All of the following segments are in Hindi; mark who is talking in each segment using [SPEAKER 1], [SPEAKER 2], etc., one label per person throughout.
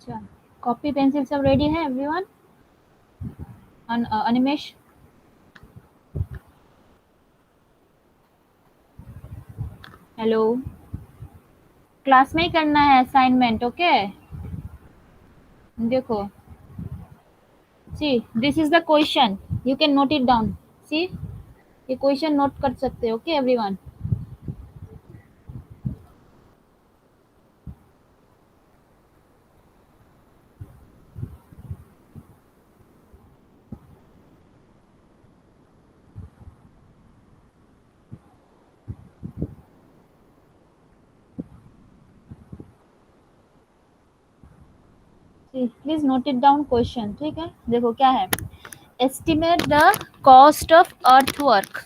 [SPEAKER 1] अच्छा, कॉपी पेंसिल सब रेडी है एवरीवन? अनिमेश, हेलो। क्लास में ही करना है असाइनमेंट, ओके? देखो, see this is the question, you can note it down. See, ये क्वेश्चन नोट कर सकते हो, okay everyone? Please note it down question, ठीक है? देखो क्या है, estimate the cost of earthwork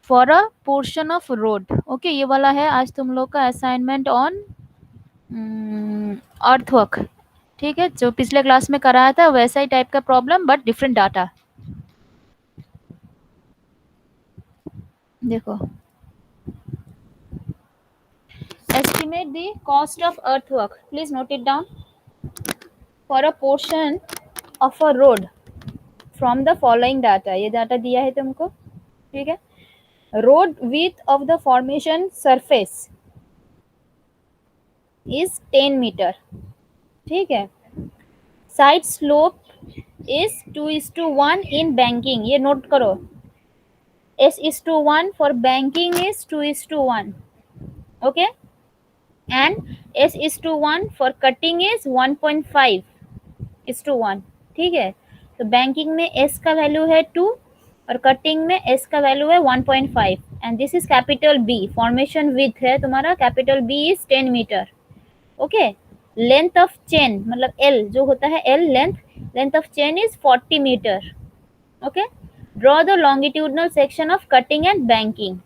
[SPEAKER 1] for a portion of road. Okay, ये वाला है आज तुम लोग का असाइनमेंट ऑन अर्थवर्क, ठीक है? जो पिछले क्लास में कराया था वैसा ही टाइप का प्रॉब्लम बट डिफरेंट डाटा। देखो, estimate the cost of earthwork, please note it down, for a portion of a road from the following data। ये डाटा दिया है तुमको, ठीक है? Road width of the formation surface is 10 metre, ठीक है? Side slope is 2:1 in banking, ये नोट करो। S:1 for banking is 2:1, okay? And S:1 for cutting is 1.5:1, ठीक है? तो बैंकिंग में S का वैल्यू है 2 और कटिंग में S का वैल्यू है 1.5 and this is capital B। Formation width है तुम्हारा, capital B is 10 metre, okay? Length of chain मतलब L जो होता है L, length of chain is 40 metre, okay? Draw the longitudinal section of cutting and banking.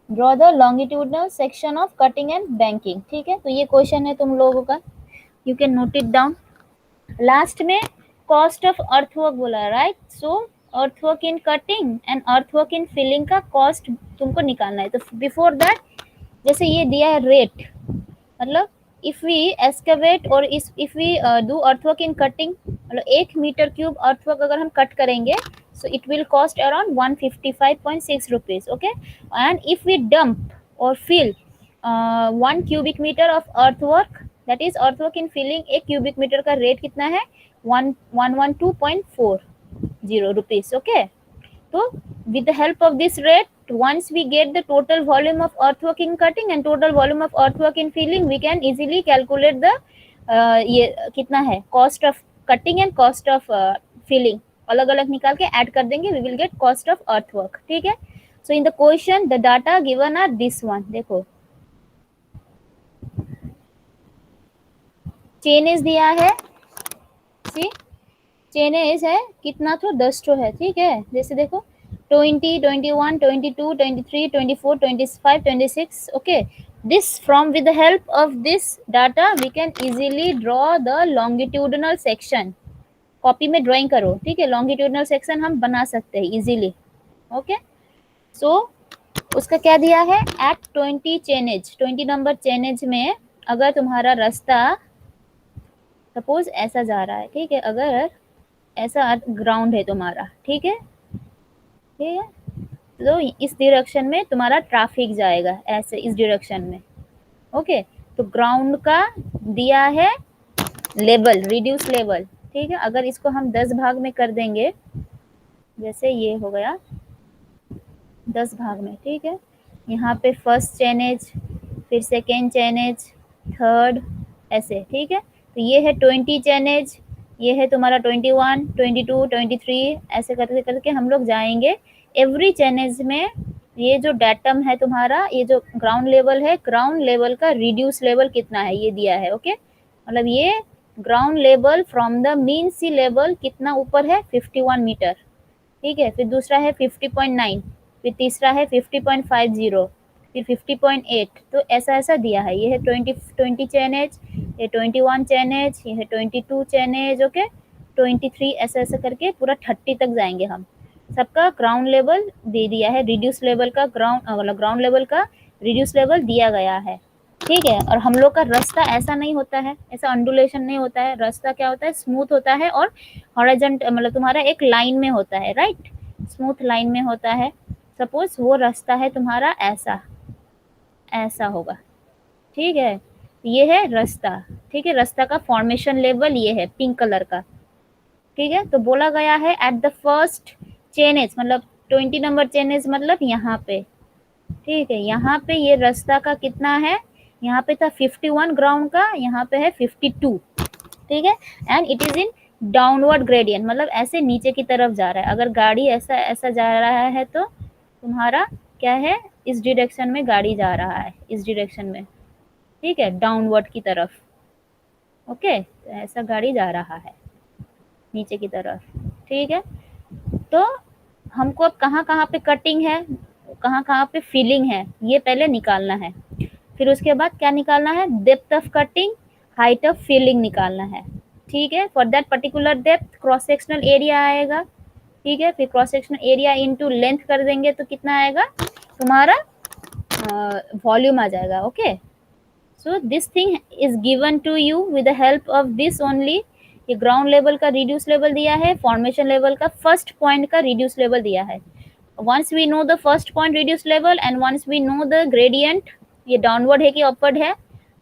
[SPEAKER 1] Draw the longitudinal section of cutting and banking, ठीक है? तो ये क्वेश्चन है तुम लोगों का, you can note it down. Last में कॉस्ट ऑफ अर्थवर्क बोला है, right? So earthwork in cutting and earthwork in filling का कॉस्ट तुमको निकालना है। तो बिफोर दैट, जैसे ये दिया है रेट, मतलब इफ वी एस्केवेट और if we do earthwork in cutting, मतलब 1 मीटर क्यूब अर्थवर्क अगर हम कट करेंगे so it will cost around 155.6 rupees, okay? And if we dump or fill 1 cubic meter of earthwork, that is earthwork in filling, एक cubic meter का रेट कितना है? 112.40 rupees, okay? So with the help of this rate, once we get the total volume of earthwork in cutting and total volume of earthwork in filling, we can easily calculate the ये कितना है cost of cutting and cost of filling, अलग अलग निकाल के ऐड कर देंगे, we will get cost of earthwork, ठीक है? So in the question the data given are this one, देखो चेनेज दिया है, सी चेनेज है कितना तो 10 तो है, ठीक है? जैसे देखो 20, 21, 22, 23, 24, 25, 26, okay? This from with the help of this data we can easily draw the longitudinal section। Copy में ड्राइंग करो, ठीक है? लॉन्गिट्यूडनल सेक्शन हम बना सकते हैं इजीली, ओके? सो उसका क्या दिया है, एट 20 चेनेज, 20 नंबर चेनेज में अगर तुम्हारा रास्ता सपोज ऐसा जा रहा है, ठीक है? अगर ऐसा ग्राउंड है तुम्हारा, ठीक है? ठीक है, तो इस डायरेक्शन में तुम्हारा ट्रैफिक जाएगा, ऐसे इस डायरेक्शन में, ओके? तो ग्राउंड का दिया है लेवल, रिड्यूस लेवल, ठीक है? अगर इसको हम 10 भाग में कर देंगे, जैसे ये हो गया 10 भाग में, ठीक है? यहाँ पे फर्स्ट चेनेज, फिर सेकेंड चेनेज, थर्ड, ऐसे, ठीक है? तो ये है 20 चेनेज, ये है तुम्हारा 21, 22, 23, ऐसे करके करके हम लोग जाएंगे। एवरी चेनेज में ये जो डेटम है तुम्हारा, ये जो ग्राउंड लेवल है, ग्राउंड लेवल का रिड्यूस लेवल कितना है ये दिया है, ओके? मतलब ये ground level from the mean sea level कितना ऊपर है, 51 मीटर, ठीक है? फिर दूसरा है 50.9, फिर तीसरा है 50.50, फिर 50.8, तो ऐसा ऐसा दिया है। ये है 20 चेनेज, ये 21 चेनेज, ये है 22 चेनेज, ओके? 23, ऐसा ऐसा करके पूरा 30 तक जाएंगे हम। सबका ग्राउंड लेवल दे दिया है, रिड्यूस लेवल का ग्राउंड लेवल का रिड्यूस लेवल दिया गया है, ठीक है। और हम लोग का रास्ता ऐसा नहीं होता है, ऐसा अंडुलेशन नहीं होता है, रास्ता क्या होता है, स्मूथ होता है और हॉरिजॉन्टल मतलब तुम्हारा एक लाइन में होता है, राइट, स्मूथ लाइन में होता है। सपोज वो रास्ता है तुम्हारा ऐसा, ऐसा होगा, ठीक है, ये है रास्ता, ठीक है, रास्ता का फॉर्मेशन लेवल ये है पिंक कलर का, ठीक है। तो बोला गया है at the first chainage, मतलब 20 नंबर चेन एज मतलब यहाँ पे, ठीक है, यहाँ पे ये रास्ता का कितना है, यहाँ पे था 51 ग्राउंड का, यहाँ पे है 52, ठीक है। And it is in downward gradient, मतलब ऐसे नीचे की तरफ जा रहा है, अगर गाड़ी ऐसा ऐसा जा रहा है तो तुम्हारा क्या है, इस डायरेक्शन में गाड़ी जा रहा है, इस डायरेक्शन में, ठीक है, डाउनवर्ड की तरफ, ओके, तो ऐसा गाड़ी जा रहा है नीचे की तरफ, ठीक है। तो हमको अब कहाँ कहाँ पे कटिंग है, कहाँ कहाँ पे फिलिंग है, ये पहले निकालना है। फिर उसके बाद क्या निकालना है, depth of cutting, height of filling निकालना है, ठीक है। For that particular depth cross sectional area आएगा, ठीक है। फिर cross sectional area into length कर देंगे तो कितना आएगा तुम्हारा, वॉल्यूम आ जाएगा, okay. So this thing is given to you with the help of this only. ये ग्राउंड लेवल का रिड्यूस लेवल दिया है, फॉर्मेशन लेवल का फर्स्ट पॉइंट का रिड्यूस लेवल दिया है। once we know the first point reduce level and once we know the gradient, ये डाउनवर्ड है कि अपवर्ड है,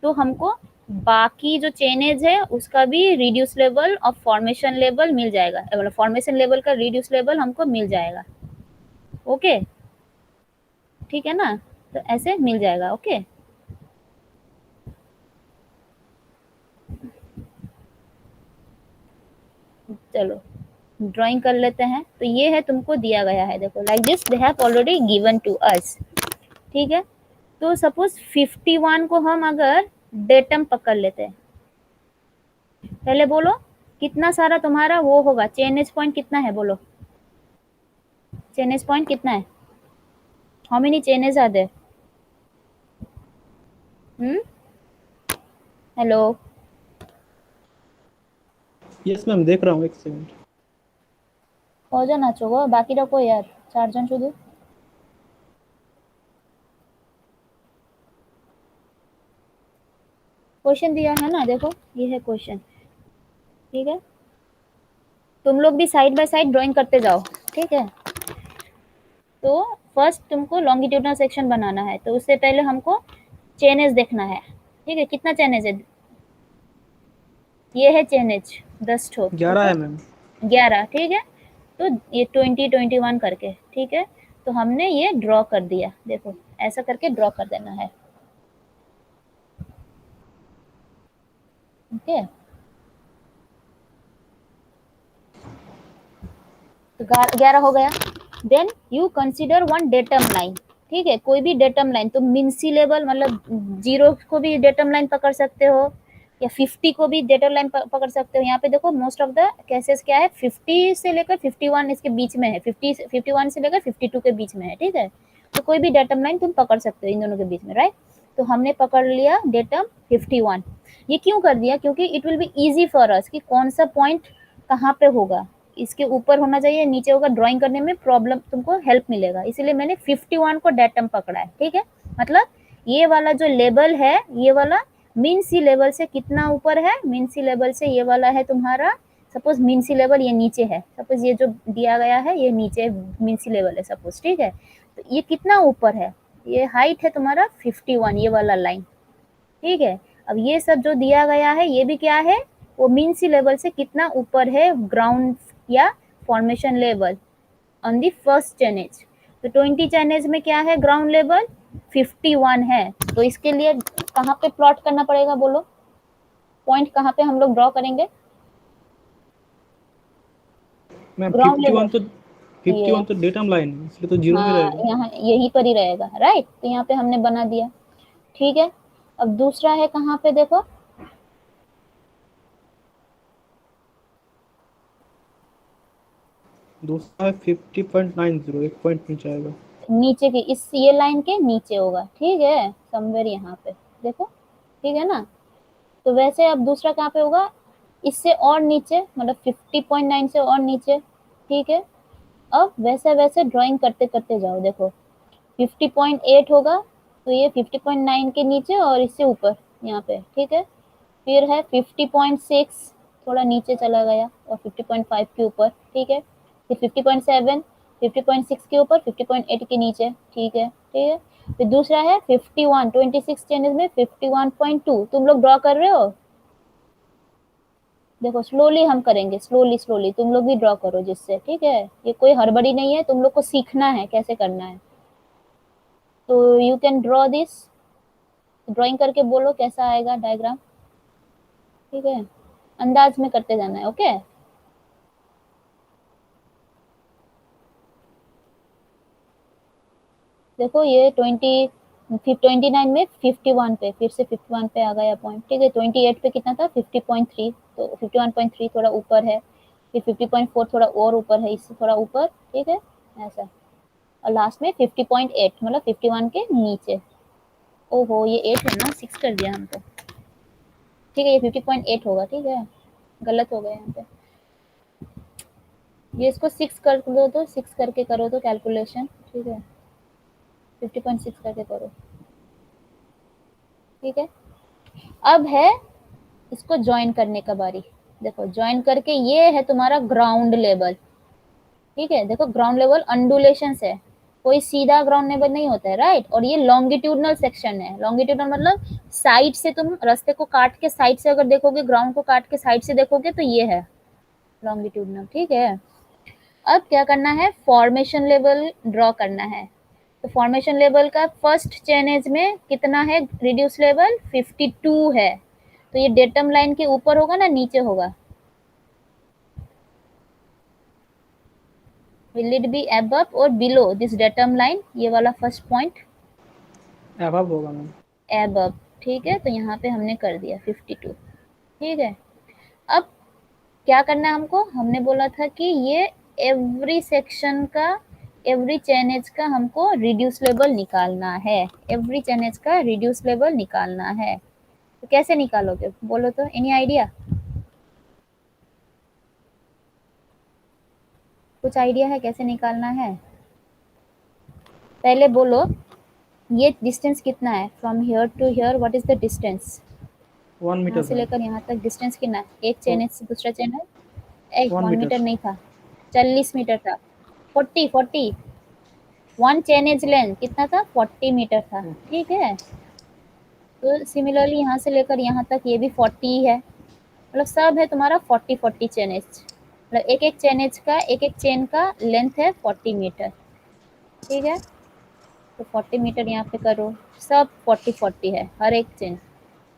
[SPEAKER 1] तो हमको बाकी जो चेनेज है उसका भी रिड्यूस लेवल और फॉर्मेशन लेवल मिल जाएगा, मतलब फॉर्मेशन लेवल का रिड्यूस लेवल हमको मिल जाएगा, ओके, ठीक है ना, तो ऐसे मिल जाएगा, ओके। चलो ड्राइंग कर लेते हैं। तो ये है तुमको दिया गया है, देखो like this they have already given to us, ठीक है। तो सपोज 51 को हम अगर डेटम पकड़ लेते हैं, पहले बोलो कितना सारा तुम्हारा वो होगा, चेनेज पॉइंट कितना है बोलो, चेनेज पॉइंट कितना है, how many chainage are there, hello,
[SPEAKER 2] yes ma'am, देख रहा हूँ, एक सेकंड।
[SPEAKER 1] कौन आछो गो बाकी रखो यार, 4 जन शुधु। क्वेश्चन दिया है ना, देखो ये है क्वेश्चन, ठीक है। तुम लोग भी साइड बाय साइड ड्राइंग करते जाओ, ठीक है। तो फर्स्ट तुमको लॉन्गिट्यूडनल सेक्शन बनाना है, तो उससे पहले हमको चेनेज देखना है, ठीक है, कितना चेनेज है, ये है चेनेज 10 ठो,
[SPEAKER 2] 11
[SPEAKER 1] ओके,
[SPEAKER 2] है मैम।
[SPEAKER 1] 11, ठीक है। तो ये 20 21 करके, ठीक है। तो हमने ये ड्रॉ कर दिया, देखो ऐसा करके ड्रॉ कर देना है, ओके। तो 11 हो गया। Then you consider one datum line, ठीक है, कोई भी डेटम लाइन, तो मिनसी लेवल मतलब 0 को भी डेटम लाइन पकड़ सकते हो या 50 को भी डेटम लाइन पकड़ सकते हो। यहाँ पे देखो मोस्ट ऑफ द केसेस क्या है, 50 से लेकर 51 इसके बीच में है, 51 से लेकर 52 के बीच में है, ठीक है। तो कोई भी डेटम लाइन तुम पकड़ सकते हो इन दोनों के बीच में, राइट। तो हमने पकड़ लिया डेटम 51। ये क्यों कर दिया, क्योंकि it will be easy for us कि कौन सा पॉइंट कहाँ पे होगा, इसके ऊपर होना चाहिए, नीचे होगा, ड्राइंग करने में प्रॉब्लम तुमको हेल्प मिलेगा, इसीलिए मैंने 51 को डेटम पकड़ा है, ठीक है। मतलब ये वाला जो लेवल है, ये वाला मीन सी लेवल से कितना ऊपर है, मीन सी लेवल से ये वाला है तुम्हारा, सपोज मीन सी लेवल ये नीचे है, सपोज ये जो दिया गया है ये नीचे मीन सी लेवल है सपोज, ठीक है। तो ये कितना ऊपर है, ये हाइट है तुम्हारा 51, ये वाला लाइन, ठीक है। अब ये सब जो दिया गया है ये भी क्या है, वो मीन सी लेवल से कितना ऊपर है ग्राउंड या formation level on the first chainage. तो 20 चेनेज में क्या है, ग्राउंड लेवल 51 है। तो इसके लिए कहाँ पे प्लॉट करना पड़ेगा बोलो, पॉइंट कहाँ पे हम लोग ड्रॉ करेंगे,
[SPEAKER 2] मैम
[SPEAKER 1] ग्राउंड लेवल,
[SPEAKER 2] 51
[SPEAKER 1] ये
[SPEAKER 2] तो डेटम लाइन है, इसलिए तो 0 में
[SPEAKER 1] हाँ
[SPEAKER 2] रहेगा।
[SPEAKER 1] यहाँ यहीं पर ही रहेगा, राइट। तो यहाँ पे हमने बना दिया, ठीक है। अब दूसरा है कहाँ पे देखो,
[SPEAKER 2] दूसरा है 50.90, एक पॉइंट नीचे आएगा।
[SPEAKER 1] नीचे की इस ये लाइन के नीचे होगा, ठीक है, समवेयर यहाँ पे देखो, ठीक है ना। तो वैसे अब दूसरा कहाँ पे होगा, इससे और नीचे, मतलब 50.9 से और नीचे, ठीक है। अब वैसे वैसे ड्राइंग करते करते जाओ। देखो 50.8 होगा तो ये 50.9 के नीचे और इससे ऊपर यहाँ पे, ठीक है। फिर है 50.6, थोड़ा नीचे चला गया और 50.5 के ऊपर, ठीक है। फिर 50.7, 50.6 के ऊपर, 50.8 के नीचे, ठीक है, ठीक है। फिर दूसरा है 51, 26 चैनल में 51.2। तुम लोग ड्रॉ कर रहे हो? देखो स्लोली हम करेंगे, स्लोली स्लोली तुम लोग भी ड्रॉ करो जिससे, ठीक है। ये कोई हड़बड़ी नहीं है, तुम लोग को सीखना है कैसे करना है। तो you can draw this, drawing करके बोलो कैसा आएगा डायग्राम, ठीक है। अंदाज में करते जाना है, ओके। देखो ये 29 में 51 पे, फिर से 51 पे आ गया पॉइंट, ठीक है। 28 पे कितना था? 50.3, तो 51.3 थोड़ा ऊपर है। फिर 50.4 थोड़ा और ऊपर है, इससे थोड़ा ऊपर, ठीक है, ऐसा। और लास्ट में 50.8 मतलब 51 के नीचे। ओहो ये 8 है ना, 6 कर दिया हमको, ठीक है। ये 50.8 होगा, ठीक है, गलत हो गया यहाँ पे। ये इसको 6 कर दो, तो 6 करके करो तो कैलकुलेशन, ठीक है। 50.6 करके करो, ठीक है। अब है इसको ज्वाइन करने का बारी। देखो ज्वाइन करके ये है तुम्हारा ग्राउंड लेवल, ठीक है। देखो ग्राउंड लेवल अंडुलेशन है, कोई सीधा ग्राउंड लेवल नहीं होता है, राइट। और ये लॉन्गिट्यूडनल सेक्शन है। लॉन्गिट्यूडनल मतलब साइड से, तुम रास्ते को काट के साइड से अगर देखोगे, ग्राउंड को काट के साइड से देखोगे तो ये है लॉन्गिट्यूडनल, ठीक है। अब क्या करना है? फॉर्मेशन लेवल ड्रॉ करना है। तो फॉर्मेशन लेवल का फर्स्ट चेन एज में कितना है रिड्यूस लेवल? 52 है। तो ये डेटम लाइन के ऊपर होगा ना नीचे होगा? विल इट बी above और below दिस डेटम लाइन? ये वाला फर्स्ट पॉइंट
[SPEAKER 2] above होगा मैम।
[SPEAKER 1] above, ठीक है। तो यहाँ पे हमने कर दिया 52, ठीक है। अब क्या करना है हमको? हमने बोला था कि ये एवरी सेक्शन का, एवरी चैनेज का हमको रिड्यूस लेवल निकालना है। एवरी चैनेज का रिड्यूस लेवल निकालना है। तो कैसे निकालोगे बोलो तो, एनी आइडिया? कुछ आइडिया है कैसे निकालना है? पहले बोलो ये डिस्टेंस कितना है from here to here, what is the distance?
[SPEAKER 2] 1
[SPEAKER 1] यहाँ
[SPEAKER 2] मीटर
[SPEAKER 1] से
[SPEAKER 2] था।
[SPEAKER 1] लेकर यहाँ तक डिस्टेंस कितना है? एक चैनल से दूसरा चैनल? एक
[SPEAKER 2] 1
[SPEAKER 1] 1 मीटर
[SPEAKER 2] मीटर।
[SPEAKER 1] नहीं था, 40 मीटर था। 40 वन चैनेज लेंथ कितना था? 40 मीटर था, ठीक है। तो सिमिलरली यहाँ से लेकर यहाँ तक ये भी 40 है, मतलब सब है तुम्हारा 40 चैनेज। मतलब एक एक चैनेज का, एक एक चेन का लेंथ है 40 मीटर, ठीक है। तो 40 मीटर यहाँ पे करो, सब 40 है हर एक चेन,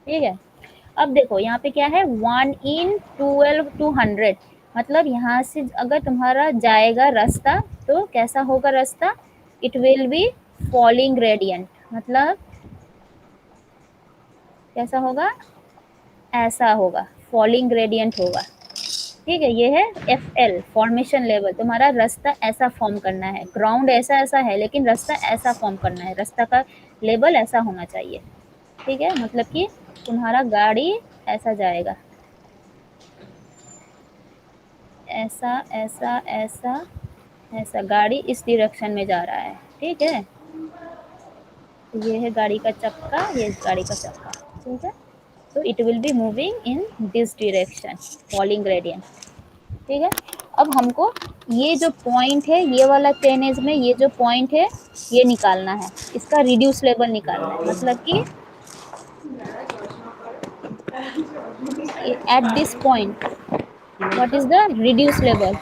[SPEAKER 1] ठीक है। अब देखो यहाँ पे क्या है? 1 in 12 to 100, मतलब यहाँ से अगर तुम्हारा जाएगा रास्ता तो कैसा होगा रास्ता? It will be falling gradient, मतलब कैसा होगा? ऐसा होगा, फॉलिंग ग्रेडियंट होगा, ठीक है। ये है FL फॉर्मेशन लेवल। तुम्हारा रास्ता ऐसा फॉर्म करना है, ग्राउंड ऐसा ऐसा है लेकिन रास्ता ऐसा फॉर्म करना है, रास्ता का लेवल ऐसा होना चाहिए, ठीक है। मतलब कि तुम्हारा गाड़ी ऐसा जाएगा, ऐसा ऐसा ऐसा ऐसा, गाड़ी इस डायरेक्शन में जा रहा है, ठीक है। तो ये है गाड़ी का चक्का, ये गाड़ी का चक्का, ठीक है। तो it will be moving in this direction, falling gradient, ठीक है। अब हमको ये जो पॉइंट है, ये वाला चेनेज में ये जो पॉइंट है ये निकालना है, इसका रिड्यूस लेवल निकालना है। मतलब कि eight this point what is the reduce level?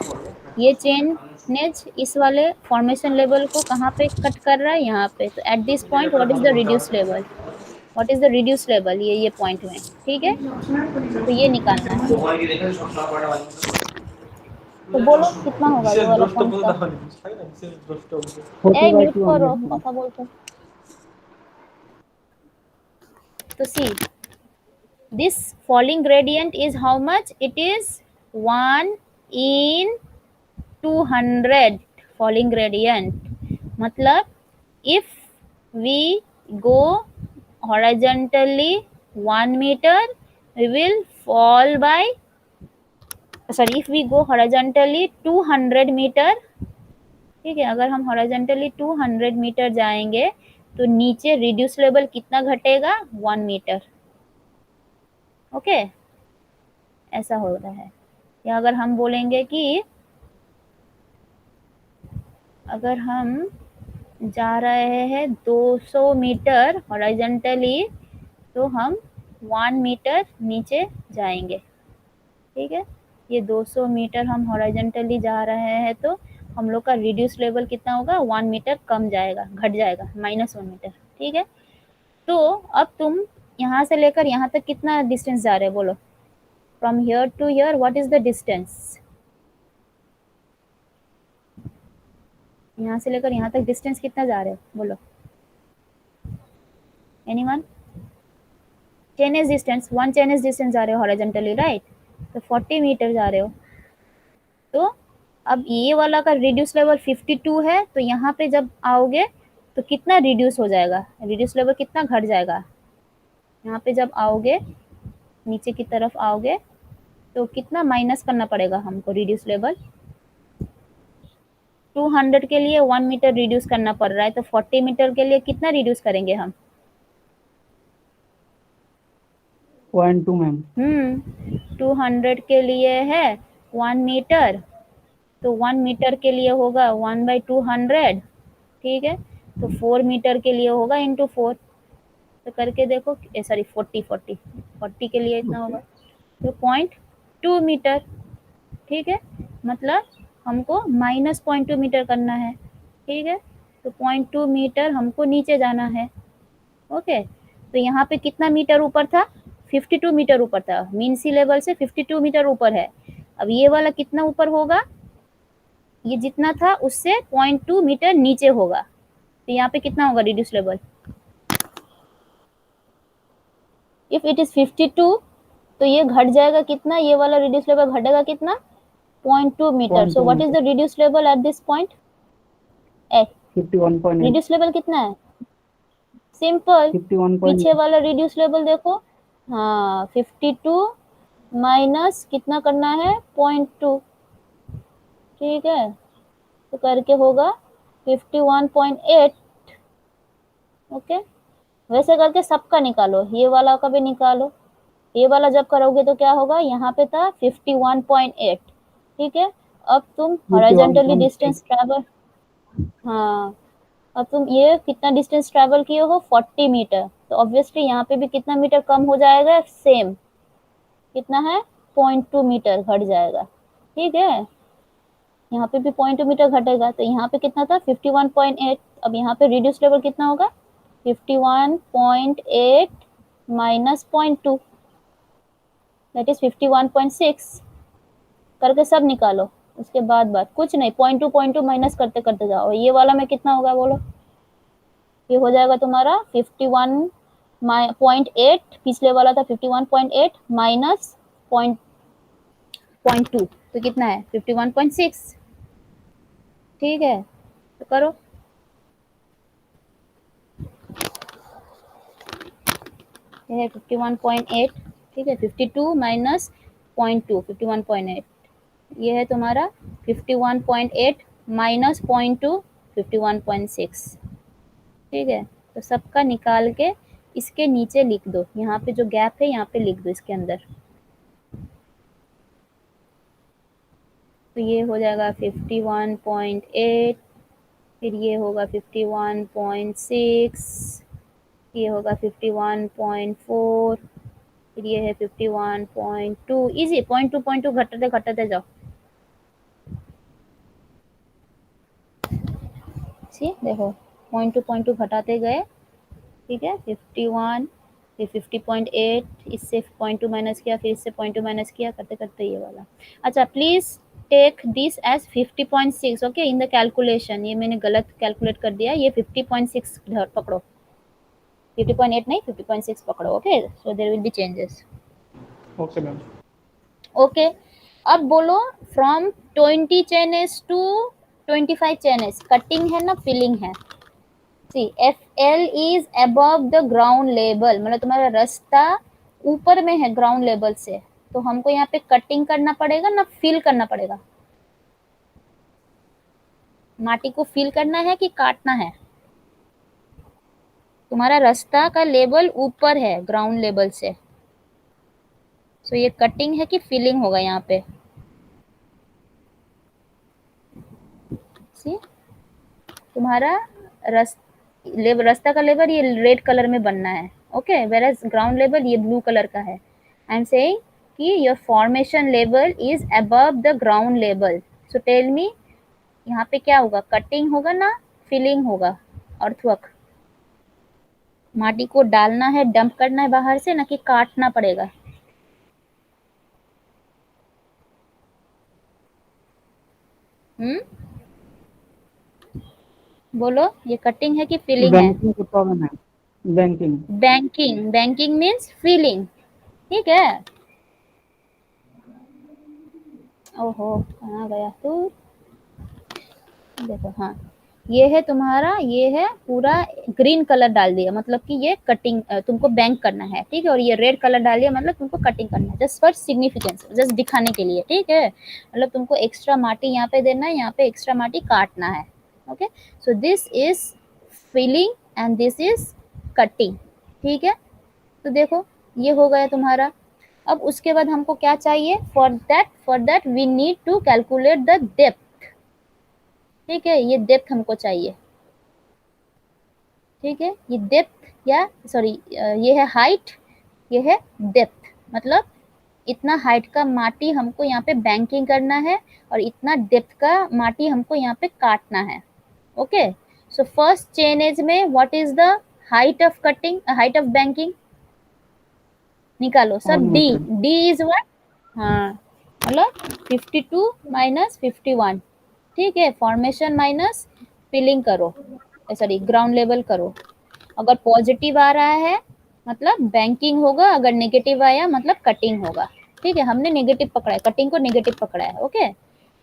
[SPEAKER 1] ये चेनेज इस वाले फॉर्मेशन लेवल को कहाँ पे कट कर रहा है? यहाँ पे। तो eight this point what is the reduce level? What is the reduce level? ये पॉइंट में, ठीक है। तो ये निकालना है। तो बोलो कितना होगा ये वाला पॉइंट का? ए म्यूट करो, কথা বলতো। तो सी this falling gradient is how much? It is 1 in 200 falling gradient। मतलब if we go horizontally 1 meter, we will fall by, sorry, if we go horizontally 200 meter, ठीक है। अगर हम हॉरिजॉन्टली 200 मीटर जाएंगे तो नीचे रिड्यूस लेवल कितना घटेगा, 1 मीटर। ओके, ऐसा हो रहा है। या अगर हम बोलेंगे कि अगर हम जा रहे हैं 200 मीटर हॉरिजॉन्टली तो हम 1 मीटर नीचे जाएंगे। ठीक है, ये 200 मीटर हम हॉरिजॉन्टली जा रहे हैं तो हम लोग का रिड्यूस लेवल कितना होगा, 1 मीटर कम जाएगा, घट जाएगा, -1 मीटर। ठीक है, तो अब तुम यहाँ से लेकर यहाँ तक कितना डिस्टेंस जा रहे हो, बोलो। From here to here what is the distance, यहाँ से लेकर यहाँ तक डिस्टेंस कितना जा रहे हो, बोलो। Anyone? Chainage distance, 1 chainage distance जा रहे हो हॉरिजॉन्टली, राइट? तो 40 मीटर जा रहे हो। तो अब ये वाला का रिड्यूस लेवल 52 है, तो यहाँ पे जब आओगे तो कितना रिड्यूस हो जाएगा, रिड्यूस लेवल कितना घट जाएगा। यहाँ पे जब आओगे, नीचे की तरफ आओगे तो कितना माइनस करना पड़ेगा हमको रिड्यूस लेवल। 200 के लिए 1 मीटर रिड्यूस करना पड़ रहा है, तो 40 मीटर के लिए कितना रिड्यूस करेंगे हम।
[SPEAKER 2] 0.2 मैम।
[SPEAKER 1] 200 के लिए है 1 मीटर, तो 1 मीटर के लिए होगा 1/200। ठीक है, तो 4 मीटर के लिए होगा इंटू 4। तो करके देखो, सॉरी 40 के लिए इतना होगा, तो 0.2 मीटर। ठीक है, मतलब हमको -0.2 मीटर करना है। ठीक है, तो 0.2 मीटर हमको नीचे जाना है। ओके, तो यहाँ पे कितना मीटर ऊपर था, 52 मीटर ऊपर था, मीन सी लेवल से 52 मीटर ऊपर है। अब ये वाला कितना ऊपर होगा, ये जितना था उससे 0.2 मीटर नीचे होगा, तो यहाँ पे कितना होगा reduce level. If it is 52 तो ये घट जाएगा कितना, ये वाला रिड्यूस लेवल घटेगा कितना, 0.2 metre. So what is the reduce level at this point,
[SPEAKER 2] 51.8।
[SPEAKER 1] Reduce level कितना है, सिंपल,
[SPEAKER 2] 51.8।
[SPEAKER 1] पीछे वाला रिड्यूस लेवल देखो, हाँ 52 माइनस कितना करना है, 0.2। ठीक है, तो करके होगा 51.8। ओके, वैसे करके सबका निकालो, ये वाला का भी निकालो। ये वाला जब करोगे तो क्या होगा, यहाँ पे था 51.8। ठीक है, अब तुम हॉरिजॉन्टली डिस्टेंस ट्रैवल, हाँ अब तुम ये कितना डिस्टेंस ट्रैवल किए हो, 40 मीटर, तो ऑब्वियसली यहाँ पे भी कितना मीटर कम हो जाएगा, सेम कितना है, 0.2 मीटर घट जाएगा। ठीक है, यहाँ पे भी 0.2 मीटर घटेगा, तो यहाँ पे कितना था 51.8। अब यहाँ पे रिड्यूस लेवल कितना होगा, 51.8 माइनस 0.2 दैट इज 51.6। करके सब निकालो, उसके बाद कुछ नहीं, 0.2 माइनस करते करते जाओ। ये वाला में कितना होगा बोलो, ये हो जाएगा तुम्हारा 51.8, पिछले वाला था 51.8 माइनस 0.2, तो कितना है 51.6। ठीक है, तो करो, ये है 51.8। ठीक है, 52 माइनस 0.2, 51.8, ये है तुम्हारा 51.8 माइनस 0.2, 51.6। ठीक है, तो सबका निकाल के इसके नीचे लिख दो, यहाँ पे जो गैप है यहाँ पे लिख दो इसके अंदर। तो ये हो जाएगा 51.8, फिर ये होगा 51.6, ये होगा 51.4, फिर ये है 51.2। इजी, 0.2 घटाते घटाते जाओ। सी देखो, 0.2 घटाते गए। ठीक है, 51, फिर 50.8, इससे 0.2 माइनस किया, फिर इससे 0.2 माइनस किया, करते करते ये वाला। अच्छा, please take this as 50.6। Okay, in the calculation, ये मैंने गलत कैलकुलेट कर दिया, ये 50.6 पकड़ो, 50.8 नहीं 50.6 पकड़ो। Okay, so there will be changes.
[SPEAKER 2] Okay ma'am.
[SPEAKER 1] Okay, अब बोलो from 20 chainages to 25 chainages, cutting है ना फिलिंग है। See FL is above the ground level, मतलब तुम्हारा रास्ता ऊपर में है ग्राउंड लेवल से, तो हमको यहाँ पे कटिंग करना पड़ेगा ना फिल करना पड़ेगा, माटी को फील करना है कि काटना है? तुम्हारा रास्ता का लेवल ऊपर है ग्राउंड लेवल से, सो ये कटिंग है कि फीलिंग होगा यहाँ पे? सी, तुम्हारा रास्ता का लेवल ये रेड कलर में बनना है, okay, whereas ground level ये ब्लू कलर का है। आई एम सेइंग कि your formation level is above the ground level, so tell me यहाँ पे क्या होगा, कटिंग होगा ना फिलिंग होगा? अर्थवर्क, माटी को डालना है, डंप करना है बाहर से, ना कि काटना पड़ेगा? हम्म, बोलो, ये कटिंग है कि फिलिंग है?
[SPEAKER 2] बैंकिंग का प्रॉब्लम है, banking.
[SPEAKER 1] Banking, banking means feeling, ठीक है। ओहो, कहाँ गया तू? देखो, हाँ, ये है तुम्हारा, ये है पूरा ग्रीन कलर डाल दिया, मतलब कि ये कटिंग तुमको बैंक करना है, ठीक है। और ये रेड कलर डाल दिया, मतलब तुमको कटिंग करना है, जस्ट फॉर सिग्निफिकेंस, जस्ट दिखाने के लिए, ठीक है। मतलब तुमको एक्स्ट्रा माटी यहाँ पे देना है, यहाँ पे एक्स्ट्रा माटी काटना है, okay. So this is filling and this is cutting, ठीक है। तो देखो, ये हो गया तुम्हारा। अब उसके बाद हमको क्या चाहिए? For that we need to calculate the depth, ठीक है। ये डेप्थ हमको चाहिए, ठीक है। ये डेप्थ या सॉरी, ये है हाइट, ये है डेप्थ, मतलब इतना हाइट का माटी हमको यहाँ पे बैंकिंग करना है और इतना डेप्थ का माटी हमको यहाँ पे काटना है, okay. So first chainage में what is the height of cutting, height of banking? निकालो सब।
[SPEAKER 2] 1
[SPEAKER 1] D,
[SPEAKER 2] metre.
[SPEAKER 1] D is what? हाँ, मतलब 52 माइनस 51, ठीक है। फॉर्मेशन माइनस फिलिंग करो, सॉरी ग्राउंड लेवल करो। अगर पॉजिटिव आ रहा है मतलब बैंकिंग होगा, अगर नेगेटिव आया मतलब कटिंग होगा, ठीक है। हमने नेगेटिव पकड़ा है, कटिंग को नेगेटिव पकड़ा है, ओके।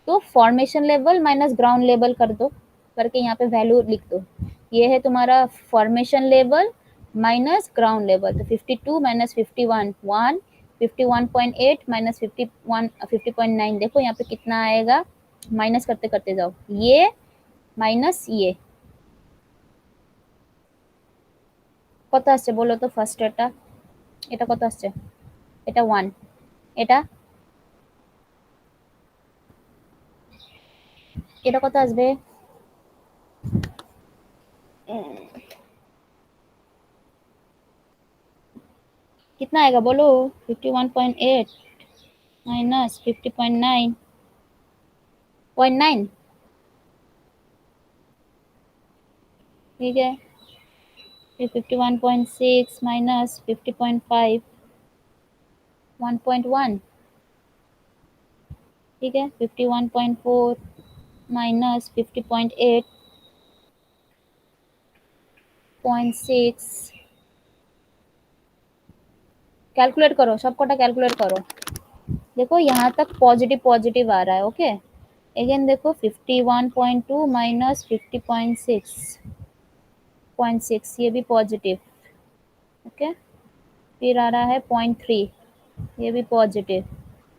[SPEAKER 1] तो formation level minus ground level कर दो, करके यहाँ पे वैल्यू लिख दो। ये है तुम्हारा formation level minus ground level, तो 52 माइनस 51 1, 51.8 माइनस 51 50.9, देखो यहाँ पे कितना आएगा, माइनस करते करते जाओ, ये माइनस ये কত আসছে বলো তো ফার্স্ট, এটা কত আসছে? এটা 1, এটা এটা কত আসবে? कितना आएगा बोलो? 51.8 माइनस 50.9 0.9, ठीक है। फिर 51.6 माइनस 50.5 1.1, ठीक है। 51.4 माइनस 50.8 0.6, कैलकुलेट करो, सब कोटा कैलकुलेट करो। देखो यहाँ तक पॉजिटिव पॉजिटिव आ रहा है, ओके। अगेन देखो 51.2 माइनस 50.6 ये भी पॉजिटिव, ओके। फिर आ रहा है 0.3, ये भी पॉजिटिव।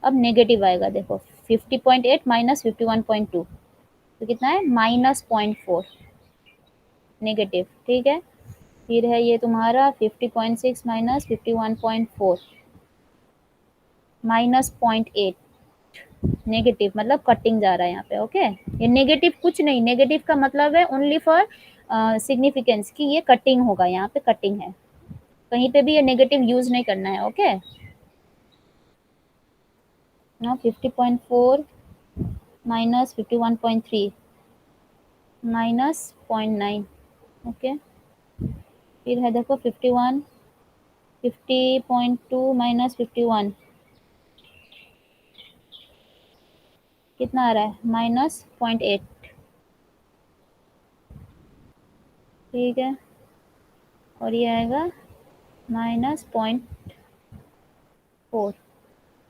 [SPEAKER 1] अब नेगेटिव आएगा, देखो 50.8 माइनस 51.2, तो कितना है? माइनस 0.4 नेगेटिव, ठीक है। फिर है ये तुम्हारा 50.6 माइनस 51.4 माइनस 0.8 नेगेटिव, मतलब कटिंग जा रहा है यहाँ पे, ओके। ये नेगेटिव कुछ नहीं, नेगेटिव का मतलब है ओनली फॉर सिग्निफिकेंस कि ये कटिंग होगा, यहाँ पे कटिंग है, कहीं पे भी ये नेगेटिव यूज नहीं करना है, okay. Now 50.4 minus 51.3 minus 0.9, okay. फिर है देखो 51 50.2 माइनस 51 कितना आ रहा है? माइनस 0.8, ठीक है। और ये आएगा माइनस 0.4,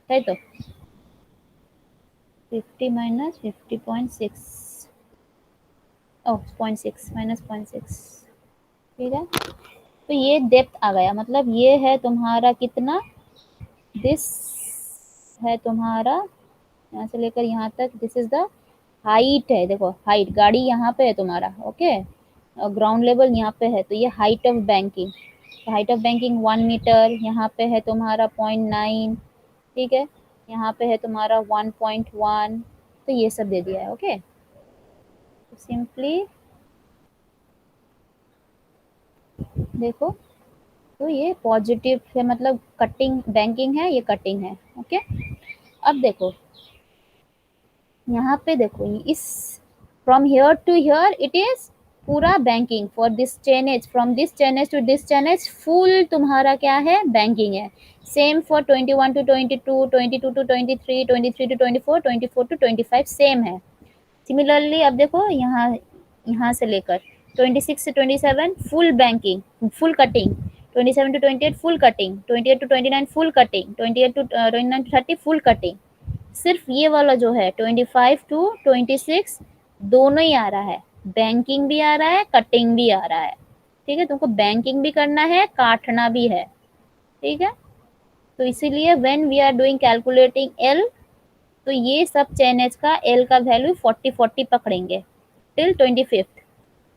[SPEAKER 1] है तो 50 माइनस 50.6, ओह 0.6 माइनस 0.6, ठीक है। तो ये डेप्थ आ गया, मतलब ये है तुम्हारा कितना, दिस है तुम्हारा यहाँ से लेकर यहाँ तक, दिस इज द हाइट है, देखो हाइट, गाड़ी यहाँ पे है तुम्हारा, ओके, और ग्राउंड लेवल यहाँ पे है, तो ये हाइट ऑफ बैंकिंग। तो हाइट ऑफ बैंकिंग 1 मीटर, यहाँ पे है तुम्हारा 0.9, ठीक है, यहाँ पे है तुम्हारा 1.1, तो ये सब दे दिया है, ओके। तो सिंपली देखो, तो ये पॉजिटिव है, मतलब कटिंग बैंकिंग है, ये कटिंग है, ओके। अब देखो यहाँ पे देखो, इस from here to here it is पूरा banking, for this chainage, from this chainage to this chainage full तुम्हारा क्या है, बैंकिंग है। Same for 21 to 22, 22 to 23, 23 to 24, 24 to 25 same है। सिमिलरली अब देखो यहाँ, यहाँ से लेकर 26 से 27 full banking, full cutting, 27 to 28 full cutting, 28 to 29 full cutting, 28 to 29 to 30 full cutting. सिर्फ ये वाला जो है 25 टू 26 दोनों ही आ रहा है, बैंकिंग भी आ रहा है, कटिंग भी आ रहा है, ठीक है। तुमको बैंकिंग भी करना है, काटना भी है, ठीक है। तो इसीलिए when we are doing calculating L, तो ये सब चेन एज का एल का वैल्यू 40 पकड़ेंगे टिल 25th।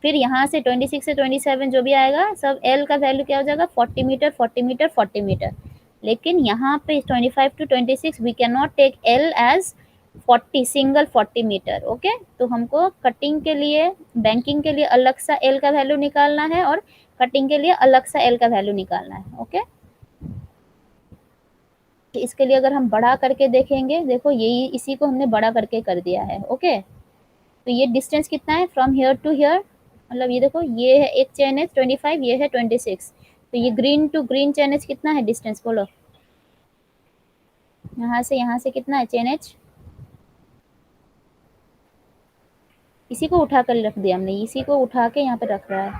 [SPEAKER 1] फिर यहाँ से 26 से 27 जो भी आएगा सब एल का वैल्यू क्या हो जाएगा, 40 मीटर, 40 मीटर, 40 मीटर। लेकिन यहाँ पे 25 to 26 we can not take L as 40 single 40 metre, okay. तो हमको कटिंग के लिए, बैंकिंग के लिए अलग सा एल का वैल्यू निकालना है, और कटिंग के लिए अलग सा एल का वैल्यू निकालना है, ओके। तो इसके लिए अगर हम बड़ा करके देखेंगे, देखो यही, इसी को हमने बड़ा करके कर दिया है, ओके। तो ये डिस्टेंस कितना है फ्रॉम हियर टू हियर, मतलब ये देखो, ये है एक चेन एज 25, ये है 26, तो ये green to green chainage कितना है डिस्टेंस, बोलो। यहाँ से कितना है चेन एज, इसी को उठा कर रख दिया हमने, इसी को उठा के यहाँ पे रख रहा है।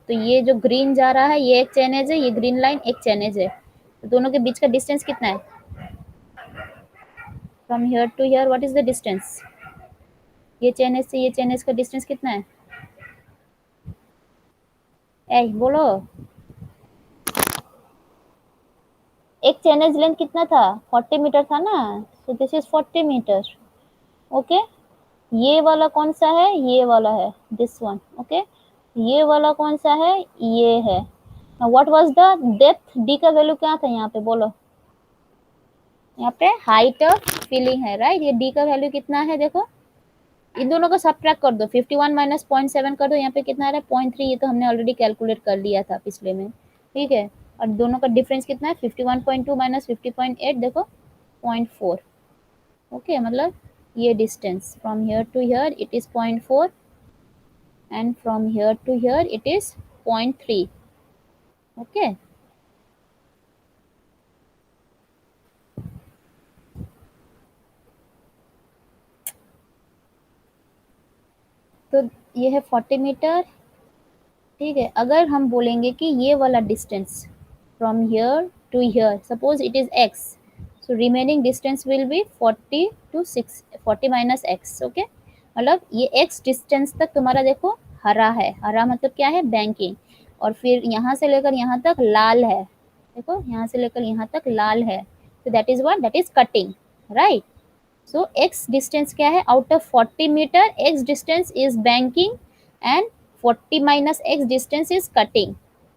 [SPEAKER 1] तो ये जो ग्रीन जा रहा है ये एक चेन एज है, ये ग्रीन लाइन एक चेन एज है, तो दोनों के बीच का डिस्टेंस कितना है, from here to here what is the distance, ये चेन एज से ये चेन एज का डिस्टेंस कितना है, ए बोलो। एक चेन एज लेंथ कितना था, 40 मीटर था ना, so this is 40 metre, okay. ये वाला कौन सा है, ये वाला है, दिस वन, ओके। ये वाला कौन सा है, ये है। What was the depth, D का वैल्यू क्या था यहाँ पे, बोलो। यहाँ पे हाइट ऑफ फिलिंग है, राइट। ये डी का वैल्यू कितना है, देखो इन दोनों को सब्ट्रैक्ट कर दो, 51 माइनस 0.7 कर दो, यहाँ पे कितना आ रहा है 0.3, ये तो हमने ऑलरेडी कैलकुलेट कर लिया था पिछले में, ठीक है। और दोनों का डिफरेंस कितना है, 51.2 माइनस 50.8, देखो 0.4, ओके। मतलब ये distance from here to here it is 0.4 and from here to here it is 0.3, okay। तो ये है 40 मीटर, ठीक है। अगर हम बोलेंगे कि ये वाला distance from here to here, suppose it is x, so remaining distance will be 40 to 6, 40 minus x, okay. मतलब ये x डिस्टेंस तक तुम्हारा देखो हरा है, हरा मतलब क्या है, बैंकिंग। और फिर यहाँ से लेकर यहाँ तक लाल है, देखो यहाँ से लेकर यहाँ तक लाल है, तो that is what, that is cutting, right. So x distance क्या है, out of 40 metre x distance is banking and 40 minus x distance is cutting,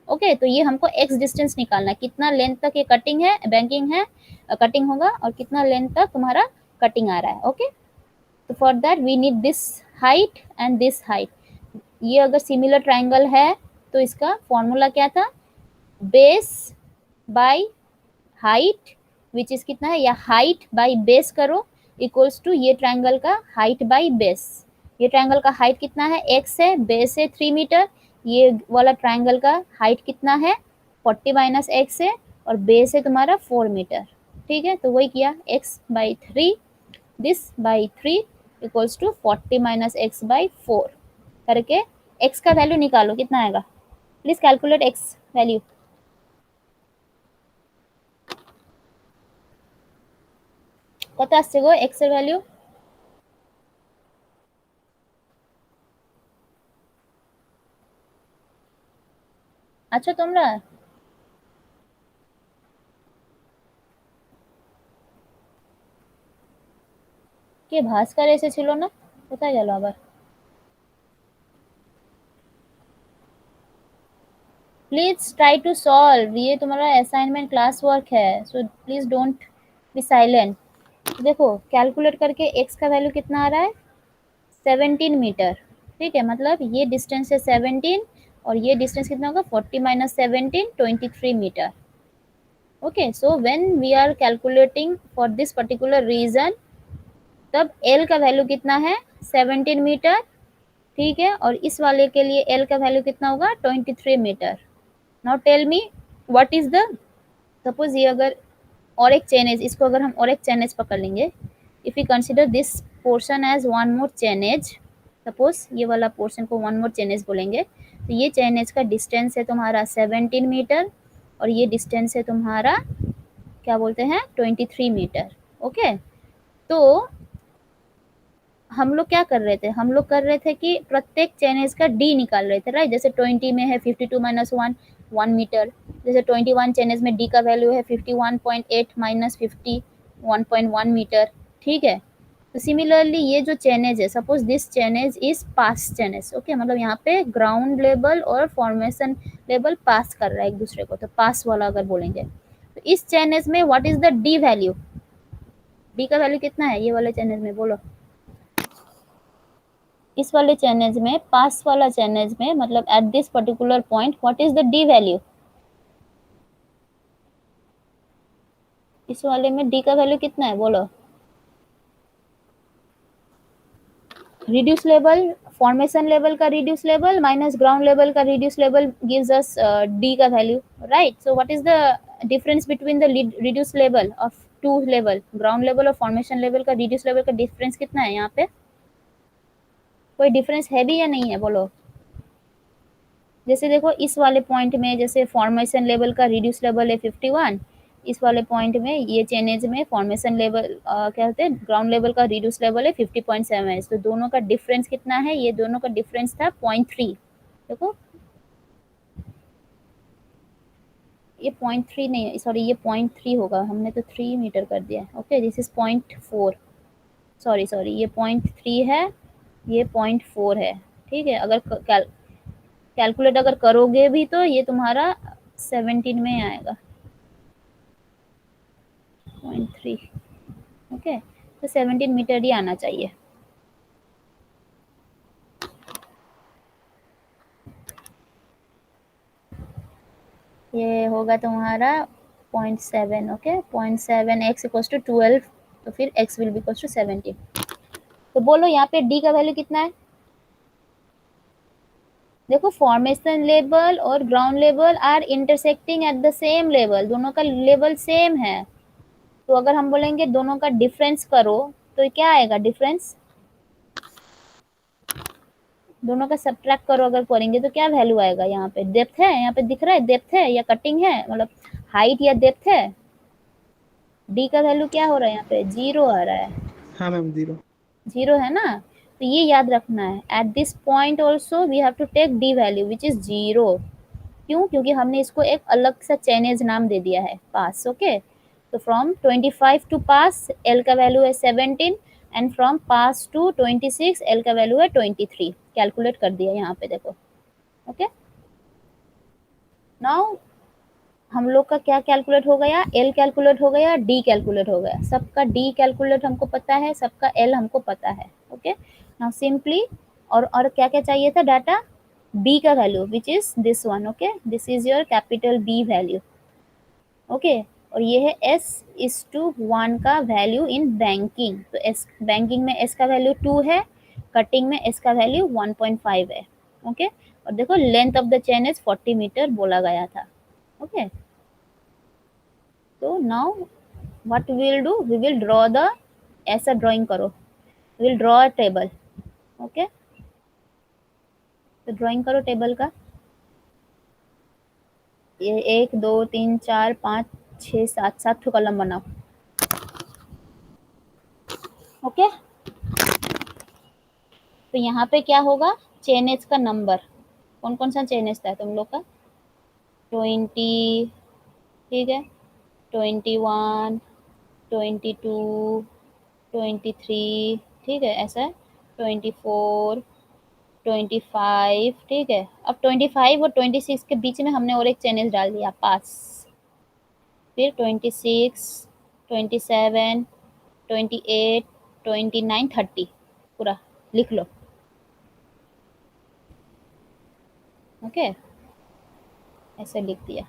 [SPEAKER 1] okay. तो ये हमको x distance निकालना है, कितना लेंथ तक ये कटिंग है, बैंकिंग है, कटिंग होगा, और कितना लेंथ तक तुम्हारा कटिंग आ रहा है, ओके। तो for that we need this height and this height. ये अगर सिमिलर ट्राइंगल है तो इसका फॉर्मूला क्या था, base by height, which is कितना है, या हाइट बाय बेस करो, इक्वल्स टू ये ट्रायंगल का हाइट बाय बेस। ये ट्रायंगल का हाइट कितना है, x है, बेस है 3 मीटर, ये वाला ट्रायंगल का हाइट कितना है 40 माइनस एक्स है, और बेस है तुम्हारा 4 मीटर, ठीक है। तो वही किया, x by 3 this by 3 equals to 40 minus x by 4 करके x का वैल्यू निकालो, कितना आएगा, प्लीज कैलकुलेट x वैल्यू। কত আসছে গো x এর ভ্যালু, আচ্ছা তোমরা, কে ভাস্কর এসেছিল না, কোথায় গেল আবার? प्लीज ट्राई टू सॉल्व, ये तुम्हारा असाइनमेंट क्लास वर्क है, so please don't be silent. देखो कैलकुलेट करके x का वैल्यू कितना आ रहा है 17 मीटर, ठीक है, मतलब ये डिस्टेंस है 17 और ये डिस्टेंस कितना होगा 40 minus 17 23 metre. Okay, so when we are calculating for this particular region, तब l का वैल्यू कितना है 17 मीटर, ठीक है, और इस वाले के लिए l का वैल्यू कितना होगा 23 metre. Now tell me what is the, suppose ये अगर और एक चेन एज, इसको अगर हम और एक चेन एज पकड़ लेंगे, if you consider this portion as one more chainage, suppose ये वाला पोर्शन को वन मोर चेन एज बोलेंगे, तो ये चेन एज का डिस्टेंस है तुम्हारा 17 मीटर और ये डिस्टेंस है तुम्हारा क्या बोलते हैं 23 मीटर। ओके, तो हम लोग क्या कर रहे थे, हम लोग कर रहे थे कि प्रत्येक चेन एज का डी निकाल रहे थे, राइट। जैसे 20 में है 52 माइनस 1 1 मीटर, जैसे 21 चेन एज में डी का वैल्यू है 51.8 माइनस 50 1.1 मीटर, ठीक है। तो सिमिलरली ये जो चेन एज है, suppose this chainage is pass chainage, okay, मतलब यहाँ पे ग्राउंड लेवल और फॉर्मेशन लेवल पास कर रहा है एक दूसरे को, तो पास वाला अगर बोलेंगे, तो इस चेन एज में what is the D value, D का वैल्यू कितना है ये वाले चेन एज में, बोलो। इस वाले चैनल्स में, पास वाला चैनल्स में, मतलब at this particular point what is the D value, इस वाले में डी का वैल्यू कितना है बोलो। रिड्यूस लेवल, फॉर्मेशन लेवल का reduce level minus ground level का reduce level gives us D का value, right. So what is the difference between the reduce level of to level, ground level और फॉर्मेशन लेवल का रिड्यूस लेवल का डिफरेंस कितना है यहाँ पे, कोई डिफरेंस है भी या नहीं है बोलो। जैसे देखो इस वाले पॉइंट में जैसे फॉर्मेशन लेवल का रिड्यूस लेवल है 51, इस वाले पॉइंट में ये चेन एज में फॉर्मेशन लेवल क्या होते हैं ग्राउंड लेवल का रिड्यूस लेवल है 50.7, तो दोनों का डिफरेंस कितना है, ये दोनों का डिफरेंस था 0.3। देखो ये 0.3 नहीं, सॉरी ये 0.3 होगा, हमने तो 3 मीटर कर दिया। Okay, this is 0.4, sorry sorry, ये 0.3 है, ये 0.4 है, ठीक है। अगर कैलकुलेट अगर करोगे भी तो ये तुम्हारा 17 में आएगा 0.3। ओके, तो 17 मीटर ही आना चाहिए। ये होगा तुम्हारा 0.7। ओके, 0.7 एक्स इक्वल्स टू 12, तो फिर x will be equals to 17। तो बोलो यहाँ पे डी का वैल्यू कितना है, देखो फॉर्मेशन लेवल और ground level are intersecting at the same level, दोनों का लेवल सेम है, तो अगर हम बोलेंगे दोनों का डिफरेंस करो तो क्या आएगा डिफरेंस, दोनों का सब्ट्रैक्ट करो अगर करेंगे तो क्या वैल्यू आएगा, यहाँ पे डेप्थ है, यहाँ पे दिख रहा है डेप्थ है या कटिंग है, मतलब हाइट या डेप्थ है, डी का वैल्यू क्या हो रहा है यहाँ पे 0 आ रहा है,
[SPEAKER 2] हाँ मैम 0।
[SPEAKER 1] 0 है ना। तो ये याद रखना है, at this point also we have to take the value which is 0। क्यों, क्योंकि हमने इसको एक अलग सा चेनेज नाम दे दिया है पास। ओके, तो फ्रॉम 25 टू पास एल का वैल्यू है 17 and from pass to 26 L का वैल्यू है 23, कैलकुलेट कर दिया यहाँ पे देखो। ओके, नाउ हम लोग का क्या कैलकुलेट हो गया, एल कैलकुलेट हो गया, डी कैलकुलेट हो गया, सबका डी कैलकुलेट हमको पता है, सबका एल हमको पता है। ओके, नाउ सिंपली और क्या क्या चाहिए था डाटा, बी का value which is this one. Okay, this is your capital B value. Okay, और ये है एस इज टू 1 का वैल्यू इन बैंकिंग, तो एस बैंकिंग में एस का वैल्यू 2 है, कटिंग में एस का वैल्यू 1.5 है। ओके, और देखो length of the chain is 40 metre बोला गया था। ओके, तो now what we will do, we will draw the, ऐसा ड्राइंग करो, we will draw a table. Okay, तो ड्राइंग करो टेबल का, ये 1 2 3 4 5 6 7 7 ठो कॉलम बनाओ। ओके, तो यहाँ पे क्या होगा, चेनेज का नंबर, कौन कौन सा चेनेज था तुम लोग का, 20, ठीक है, 21 22 23, ठीक है, ऐसा है 24, 25, ठीक है। अब 25 और 26 के बीच में हमने और एक चेन एज डाल दिया, पास। फिर 26, 27, 28, 29, 30 पूरा लिख लो। ओके, ऐसे लिख दिया।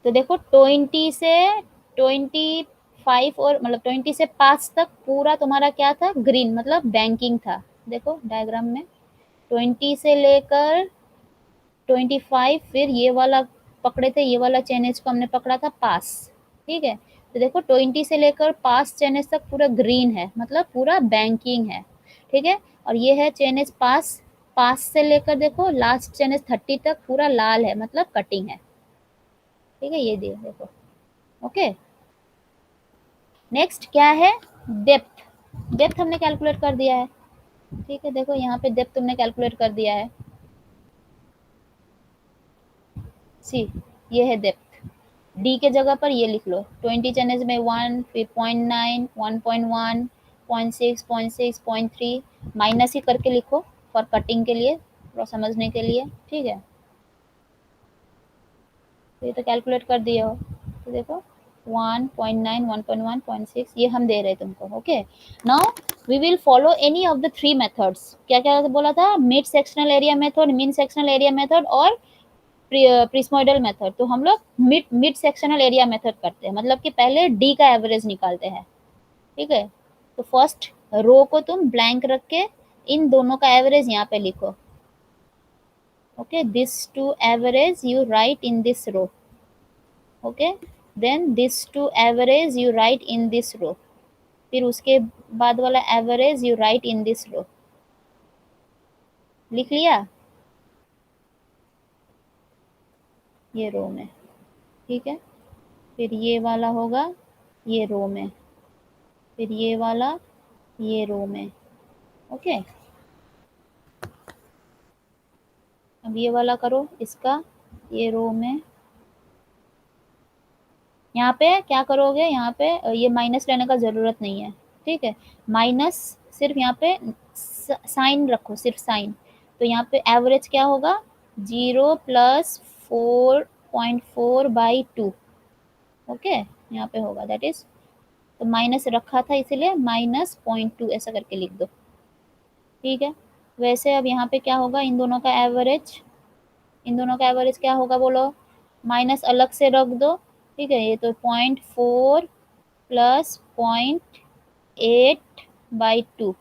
[SPEAKER 1] तो देखो 20 से 25 और मतलब 20 से 5 तक पूरा तुम्हारा क्या था, ग्रीन, मतलब बैंकिंग था। देखो डायग्राम में 20 से लेकर 25, फिर ये वाला पकड़े थे, ये वाला चेनेज को हमने पकड़ा था पास, ठीक है। तो देखो 20 से लेकर पास चेनेज तक पूरा ग्रीन है, मतलब पूरा बैंकिंग है, ठीक है। और ये है चेनेज पास, पास से लेकर देखो लास्ट चेनेज 30 तक पूरा लाल है, मतलब कटिंग है, ठीक है। ये देखो, ओके। नेक्स्ट क्या है, डेप्थ। डेप्थ हमने कैलकुलेट कर दिया है, ठीक है। देखो यहाँ पे डेप्थ तुमने कैलकुलेट कर दिया है, सी, ये है डेप्थ। डी के जगह पर ये लिख लो, 20 चैनल्स में 1, फिर 0.9, 1.1, 0.6, 0.6, 0.3, माइनस ही करके लिखो फॉर कटिंग के लिए, थोड़ा समझने के लिए, ठीक है। तो ये तो कैलकुलेट कर दिए हो, तो देखो 1.9, 1.1, 0.6 ये हम दे रहे तुमको, okay. Now we will follow any of the three methods. क्या क्या बोला था, mid sectional area method, mean sectional area method और प्रिस्मोइडल मेथड। तो हम लोग मिड सेक्शनल एरिया मेथड करते हैं, मतलब कि पहले डी का एवरेज निकालते हैं, ठीक है। तो फर्स्ट रो को तुम ब्लैंक रख के इन दोनों का एवरेज यहाँ पे लिखो, okay. This two average you write in this row, okay. Then this two average you write in this row, फिर उसके बाद वाला average you write in this row. लिख लिया, ये रो में, ठीक है। फिर ये वाला होगा ये रो में, फिर ये वाला ये रो में, ओके। अब ये वाला करो इसका, ये रो में। यहाँ पे क्या करोगे, यहाँ पे ये माइनस लेने का ज़रूरत नहीं है, ठीक है। माइनस सिर्फ यहाँ पे साइन रखो, सिर्फ साइन। तो यहाँ पे एवरेज क्या होगा, 0+4.4/2, ओके। यहाँ पे होगा दैट इज, तो माइनस रखा था इसीलिए -0.2 ऐसा करके लिख दो, ठीक है। वैसे अब यहाँ पे क्या होगा, इन दोनों का एवरेज, इन दोनों का एवरेज क्या होगा बोलो, माइनस अलग से रख दो, ठीक है। ये तो 0.4 प्लस 0.8/2,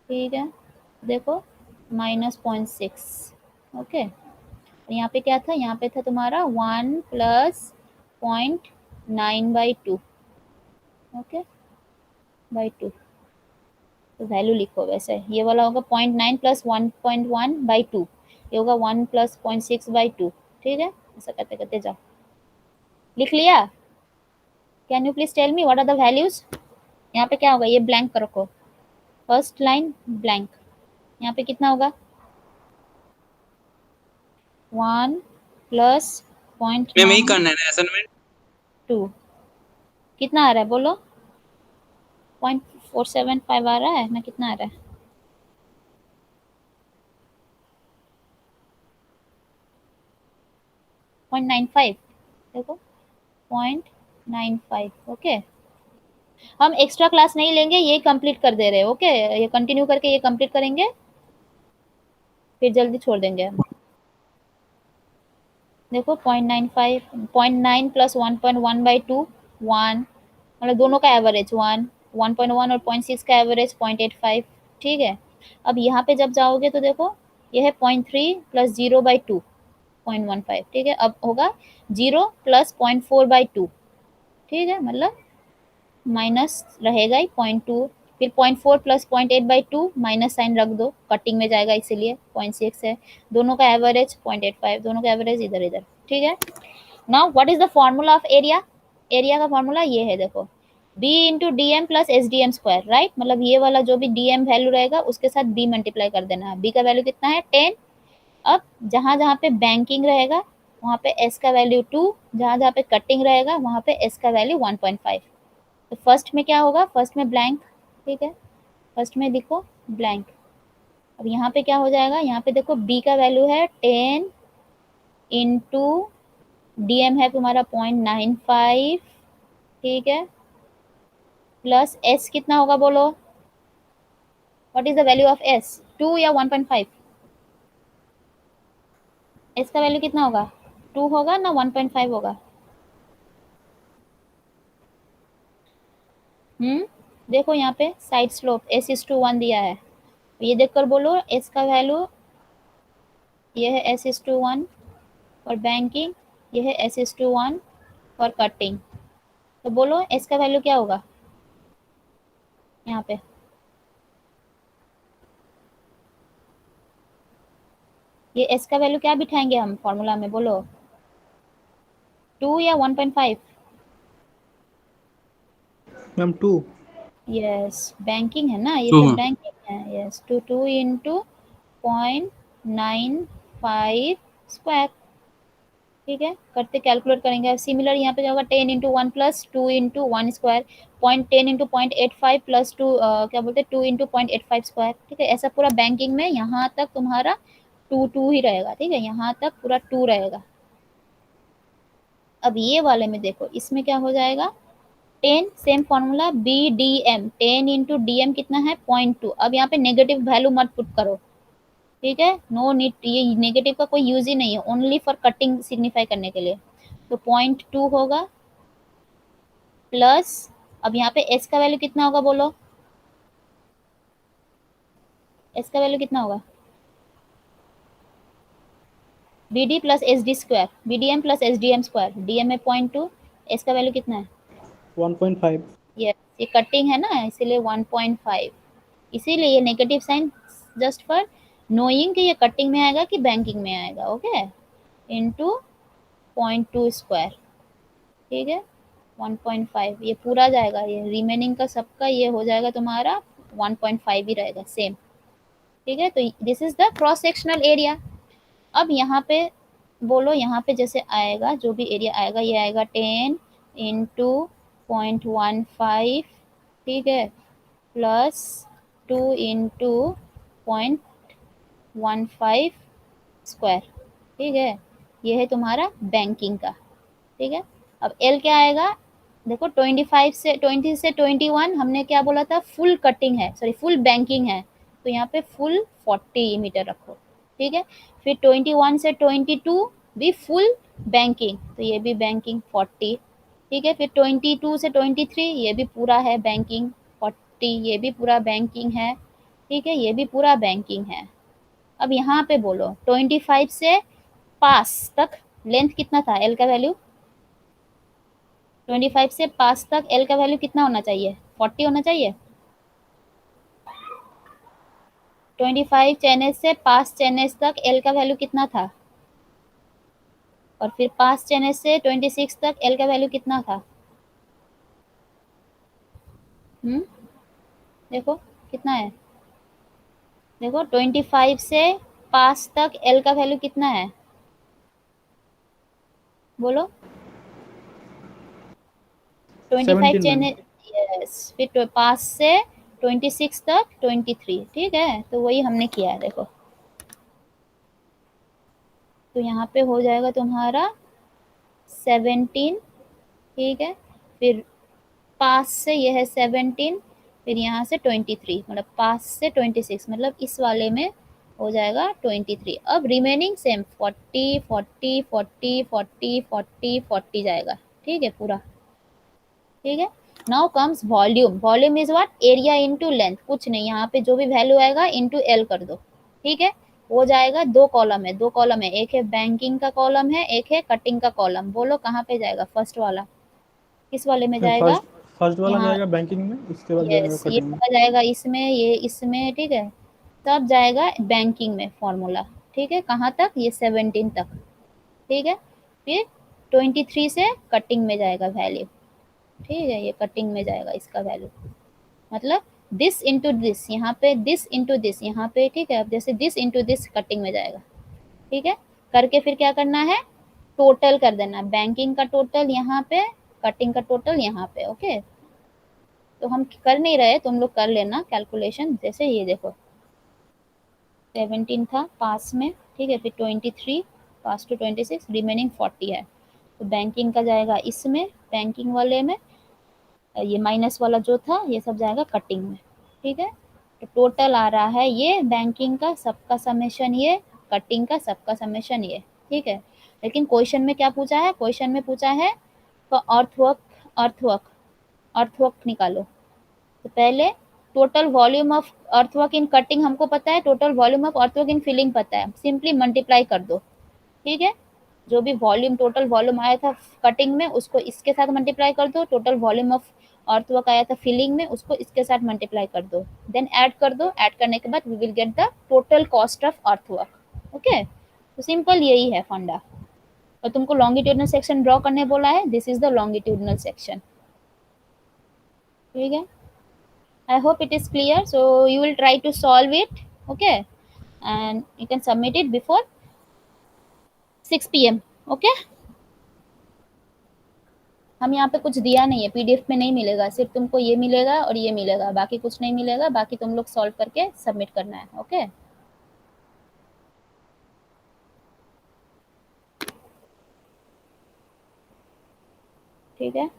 [SPEAKER 1] ठीक है। देखो -0.6, ओके। यहाँ पे क्या था, यहाँ पे था तुम्हारा 1+0.9/2, ओके, बाई 2। तो वैल्यू लिखो, वैसे ये वाला होगा 0.9 प्लस 1.1/2, ये होगा 1+0.6/2, ठीक है। ऐसा करते करते जाओ, लिख लिया। Can you please tell me what are the values. यहाँ पे क्या होगा, ये ब्लैंक रखो, फर्स्ट लाइन ब्लैंक। यहाँ पे कितना होगा, 1+0.9/2,
[SPEAKER 3] मैम यही करना है ना असाइनमेंट।
[SPEAKER 1] कितना आ रहा है बोलो, 0.475 आ रहा है ना, कितना आ रहा है, 0.95, देखो 0.95, ओके। हम एक्स्ट्रा क्लास नहीं लेंगे, ये कंप्लीट कर दे रहे हैं, ओके। ये कंटिन्यू करके ये कंप्लीट करेंगे, फिर जल्दी छोड़ देंगे हम। देखो 0.95, 0.9 प्लस 1.1/2, 1, मतलब दोनों का एवरेज 1, 1.1 और 0.6 का एवरेज 0.85, ठीक है। अब यहाँ पे जब जाओगे तो देखो ये है 0.3 प्लस 0/2, 0.15, ठीक है। अब होगा 0 प्लस 0.4/2, ठीक है, मतलब माइनस रहेगा ही 0.2, फिर 0.4 प्लस 0.8/2 माइनस साइन रख दो, कटिंग में जाएगा इसीलिए 0.6 है। दोनों का एवरेज 0.85, दोनों का एवरेज इधर इधर, ठीक है। Now what is the formula of area. Area का फॉर्मूला ये है, देखो b into D M plus S D M square, right. मतलब ये वाला जो भी डी एम वैल्यू रहेगा उसके साथ b मल्टीप्लाई कर देना है। b का वैल्यू कितना है, 10। अब जहाँ जहाँ पे बैंकिंग रहेगा वहाँ पे s का वैल्यू 2, जहाँ जहाँ पे कटिंग रहेगा वहाँ पे s का वैल्यू 1.5। तो फर्स्ट में क्या होगा, फर्स्ट में ब्लैंक, ठीक है। फर्स्ट में लिखो ब्लैंक। अब यहाँ पे क्या हो जाएगा, यहाँ पे देखो बी का वैल्यू है 10 इंटू डीएम है तुम्हारा 0.95, ठीक है, प्लस एस कितना होगा बोलो, what is the value of S, 2 या 1.5? एस का वैल्यू कितना होगा, 2 होगा ना 1.5 होगा? देखो यहाँ पे side slope S is to 1 दिया है, ये देखकर बोलो एस का वैल्यू, ये है S is to 1 for banking, ये है S is to 1 for cutting. तो बोलो एस का वैल्यू क्या होगा यहाँ पे, ये एस का वैल्यू क्या बिठाएंगे हम फॉर्मूला में, बोलो 2 या 1.5?
[SPEAKER 3] मैम 2।
[SPEAKER 1] यस, बैंकिंग है ना, ये
[SPEAKER 3] टू
[SPEAKER 1] सब
[SPEAKER 3] है।
[SPEAKER 1] बैंकिंग है। यस, 2 इंटू 0.95 स्क्वायर, ठीक है, करते कैलकुलेट करेंगे। अब सिमिलर यहाँ पे जाएगा 10 into 1 plus 2 into 1 square, 10 into 0.85 plus 2 क्या बोलते हैं 2 इंटू 0.85 स्क्वायर, ठीक है। ऐसा पूरा बैंकिंग में यहाँ तक तुम्हारा 2 ही रहेगा, ठीक है, यहाँ तक पूरा 2 रहेगा। अब ये वाले में देखो, इसमें क्या हो जाएगा 10, same formula B D M, 10 into D M कितना है 0.2। अब यहाँ पे नेगेटिव वैल्यू मत पुट करो, ठीक है, नो नीड, ये नेगेटिव का कोई यूज ही नहीं है, ओनली फॉर कटिंग सिग्निफाई करने के लिए। तो 0.2 होगा प्लस, अब यहाँ पे एस का वैल्यू कितना होगा बोलो, एस का वैल्यू कितना होगा, B D plus S D square, B D M plus S D M square, D M में 0.2, एस का वैल्यू कितना है
[SPEAKER 3] 1.5।
[SPEAKER 1] यस, ये कटिंग है ना इसीलिए 1.5, इसीलिए ये negative sign just for knowing कि ये कटिंग में आएगा कि बैंकिंग में आएगा, ओके, इनटू 0.2 स्क्वायर, ठीक है, 1.5 ये पूरा जाएगा, ये रिमेनिंग का सबका ये हो जाएगा तुम्हारा 1.5 ही रहेगा सेम, ठीक है। तो this is the cross sectional area. अब यहाँ पे बोलो, यहाँ पे जैसे आएगा जो भी एरिया आएगा, ये आएगा 10 इंटू 0.15, ठीक है, प्लस 2 इंटू 0.15 स्क्वायर, ठीक है, ये है तुम्हारा बैंकिंग का, ठीक है। अब एल क्या आएगा, देखो 25 से 20 से 21 हमने क्या बोला था, फुल कटिंग है, सॉरी फुल बैंकिंग है, तो यहाँ पे फुल 40 मीटर रखो, ठीक है। फिर 21 से 22 भी फुल बैंकिंग, तो ये भी बैंकिंग 40, ठीक है। फिर 22 से 23 ये भी पूरा है बैंकिंग 40, ये भी पूरा बैंकिंग है, ठीक है, ये भी पूरा बैंकिंग है। अब यहाँ पे बोलो 25 से पास तक लेंथ कितना था एल का वैल्यू, 25 से पास तक एल का वैल्यू कितना होना चाहिए, 40 होना चाहिए। 25 चैनल से पास चैनल तक एल का वैल्यू कितना था, और फिर पास चैनल से 26 तक एल का वैल्यू कितना था, देखो कितना है, देखो 25 से पास तक एल का वैल्यू कितना है, बोलो 25
[SPEAKER 3] 17 मैम।
[SPEAKER 1] चैनल, यस, फिर पास से 26 तक 23, ठीक है, तो वही हमने किया है देखो। तो यहाँ पे हो जाएगा तुम्हारा 17, ठीक है, फिर पास से ये है 17, फिर यहाँ से 23, मतलब पास से 26, मतलब इस वाले में हो जाएगा 23। अब रिमेनिंग सेम 40 40 40 40 40 40 जाएगा, ठीक है पूरा, ठीक है। Now comes volume, volume is what, area into length, कुछ नहीं, यहाँ पे जो भी वैल्यू आएगा इनटू एल कर दो, ठीक है, हो जाएगा। दो कॉलम है, दो कॉलम है, एक है बैंकिंग का कॉलम है, एक है कटिंग का कॉलम, बोलो कहाँ पे जाएगा फर्स्ट वाला, किस वाले में जाएगा,
[SPEAKER 3] फर्स्ट फर्स्ट वाला
[SPEAKER 1] यहाँ,
[SPEAKER 3] जाएगा बैंकिंग में, इसके बाद जाएगा
[SPEAKER 1] यस, ये
[SPEAKER 3] कटिंग में।
[SPEAKER 1] वाला जाएगा इसमें, ये इसमें, ठीक है, तब जाएगा बैंकिंग में फॉर्मूला, ठीक है, कहाँ तक, ये 17 तक, ठीक है। फिर 23 से कटिंग में जाएगा वैल्यू, ठीक है, ये कटिंग में जाएगा इसका वैल्यू, मतलब दिस इंटू दिस, यहाँ पे दिस इंटू दिस, यहाँ पे, ठीक है। अब जैसे दिस इंटू दिस कटिंग में जाएगा, ठीक है, करके फिर क्या करना है, टोटल कर देना, बैंकिंग का टोटल यहाँ पे, कटिंग का टोटल यहाँ पे, ओके। तो हम कर नहीं रहे, तुम लोग कर लेना कैलकुलेशन। जैसे ये देखो 17 था पास में, ठीक है, फिर 23 पास टू 26, रिमेनिंग 40 है। तो बैंकिंग का जाएगा इसमें, बैंकिंग वाले में, ये माइनस वाला जो था ये सब जाएगा कटिंग में, ठीक है। तो टोटल आ रहा है ये बैंकिंग का सबका समेशन, ये कटिंग का सबका समेशन ये, ठीक है। लेकिन क्वेश्चन में क्या पूछा है, क्वेश्चन में पूछा है तो अर्थवर्क, अर्थवर्क, अर्थवर्क निकालो। तो पहले total volume of earthwork in cutting हमको पता है, total volume of earthwork in filling पता है, सिंपली मल्टीप्लाई कर दो, ठीक है। जो भी वॉल्यूम, टोटल वॉल्यूम आया था कटिंग में उसको इसके साथ मल्टीप्लाई कर दो, टोटल वॉल्यूम ऑफ अर्थवर्क आया था फिलिंग में उसको इसके साथ मल्टीप्लाई कर दो, देन ऐड कर दो। ऐड करने के बाद we will get the total cost of earthwork. Okay, तो सिंपल यही है फंडा। और तुमको लॉन्गिट्यूडनल सेक्शन ड्रॉ करने बोला है, this is the longitudinal section, ठीक है। I hope it is clear. So you will try to solve it, okay, and you can submit it before 6 p.m. Okay. हम यहाँ पे कुछ दिया नहीं है, पीडीएफ में नहीं मिलेगा, सिर्फ तुमको ये मिलेगा और ये मिलेगा, बाकी कुछ नहीं मिलेगा, बाकी तुम लोग सॉल्व करके सबमिट करना है। ओके, ठीक है।